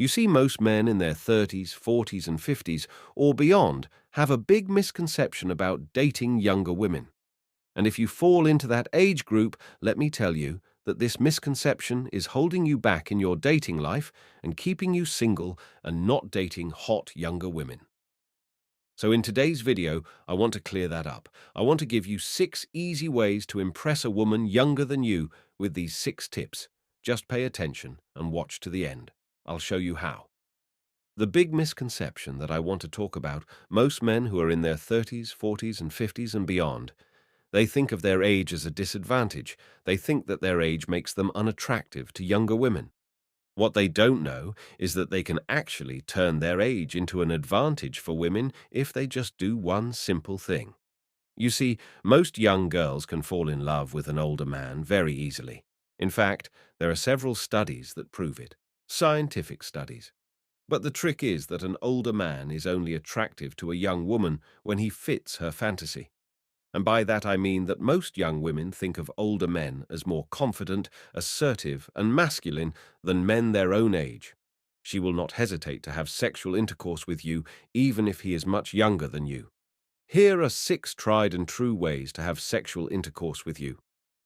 You see, most men in their 30s, 40s, and 50s, or beyond, have a big misconception about dating younger women. And if you fall into that age group, let me tell you that this misconception is holding you back in your dating life and keeping you single and not dating hot younger women. So in today's video, I want to clear that up. I want to give you 6 easy ways to impress a woman younger than you with these 6 tips. Just pay attention and watch to the end. I'll show you how. The big misconception that I want to talk about, most men who are in their 30s, 40s, and 50s and beyond, they think of their age as a disadvantage. They think that their age makes them unattractive to younger women. What they don't know is that they can actually turn their age into an advantage for women if they just do one simple thing. You see, most young girls can fall in love with an older man very easily. In fact, there are several studies that prove it, scientific studies. But the trick is that an older man is only attractive to a young woman when he fits her fantasy. And by that I mean that most young women think of older men as more confident, assertive, and masculine than men their own age. She will not hesitate to have sexual intercourse with you, even if he is much younger than you. Here are 6 tried and true ways to have sexual intercourse with you.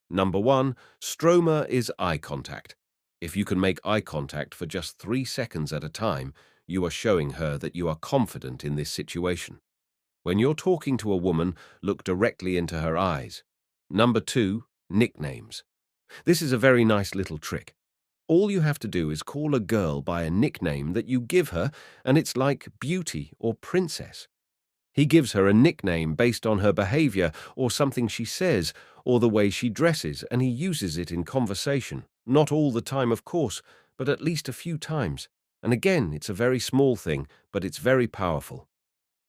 Number 1, stroma is eye contact. If you can make eye contact for just 3 seconds at a time, you are showing her that you are confident in this situation. When you're talking to a woman, look directly into her eyes. Number 2, nicknames. This is a very nice little trick. All you have to do is call a girl by a nickname that you give her, and it's like Beauty or Princess. He gives her a nickname based on her behavior or something she says or the way she dresses, and he uses it in conversation. Not all the time, of course, but at least a few times. And again, it's a very small thing, but it's very powerful.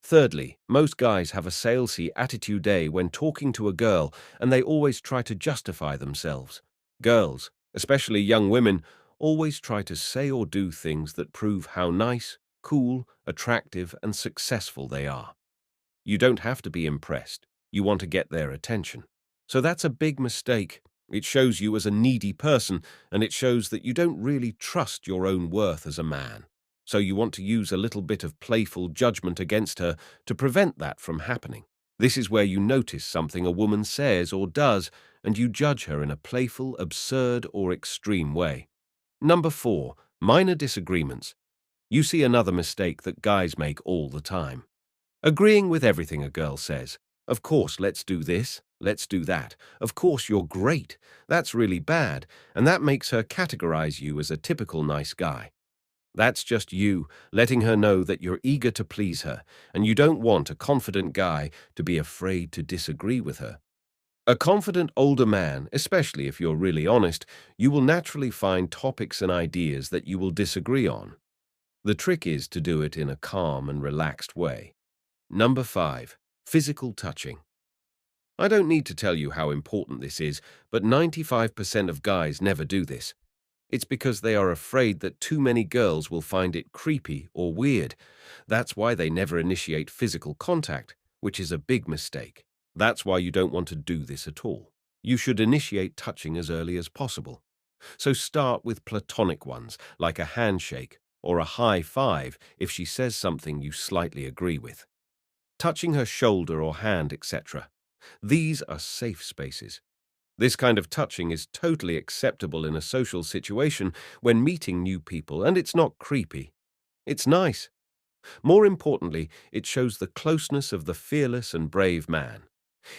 Thirdly, most guys have a salesy attitude when talking to a girl, and they always try to justify themselves. Girls, especially young women, always try to say or do things that prove how nice, cool, attractive, and successful they are. You don't have to be impressed. You want to get their attention. So that's a big mistake. It shows you as a needy person, and it shows that you don't really trust your own worth as a man. So you want to use a little bit of playful judgment against her to prevent that from happening. This is where you notice something a woman says or does, and you judge her in a playful, absurd, or extreme way. Number 4, minor disagreements. You see another mistake that guys make all the time. Agreeing with everything a girl says. Of course, let's do this, let's do that. Of course, you're great. That's really bad, and that makes her categorize you as a typical nice guy. That's just you letting her know that you're eager to please her, and you don't want a confident guy to be afraid to disagree with her. A confident older man, especially if you're really honest, you will naturally find topics and ideas that you will disagree on. The trick is to do it in a calm and relaxed way. Number 5, physical touching. I don't need to tell you how important this is, but 95% of guys never do this. It's because they are afraid that too many girls will find it creepy or weird. That's why they never initiate physical contact, which is a big mistake. That's why you don't want to do this at all. You should initiate touching as early as possible. So start with platonic ones, like a handshake or a high five if she says something you slightly agree with. Touching her shoulder or hand, etc. These are safe spaces. This kind of touching is totally acceptable in a social situation when meeting new people, and it's not creepy. It's nice. More importantly, it shows the closeness of the fearless and brave man.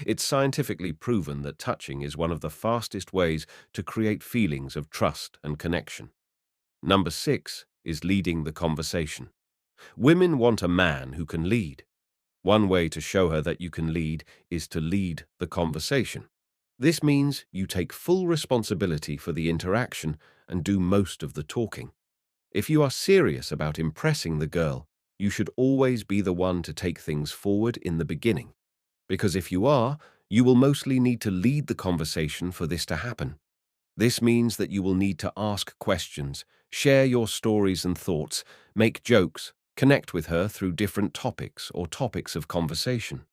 It's scientifically proven that touching is one of the fastest ways to create feelings of trust and connection. Number 6 is leading the conversation. Women want a man who can lead. One way to show her that you can lead is to lead the conversation. This means you take full responsibility for the interaction and do most of the talking. If you are serious about impressing the girl, you should always be the one to take things forward in the beginning. Because if you are, you will mostly need to lead the conversation for this to happen. This means that you will need to ask questions, share your stories and thoughts, make jokes, connect with her through different topics or topics of conversation.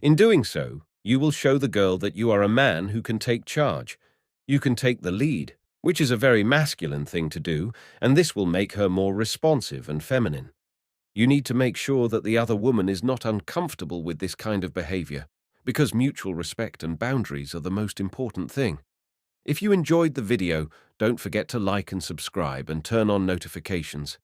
In doing so, you will show the girl that you are a man who can take charge. You can take the lead, which is a very masculine thing to do, and this will make her more responsive and feminine. You need to make sure that the other woman is not uncomfortable with this kind of behavior, because mutual respect and boundaries are the most important thing. If you enjoyed the video, don't forget to like and subscribe and turn on notifications.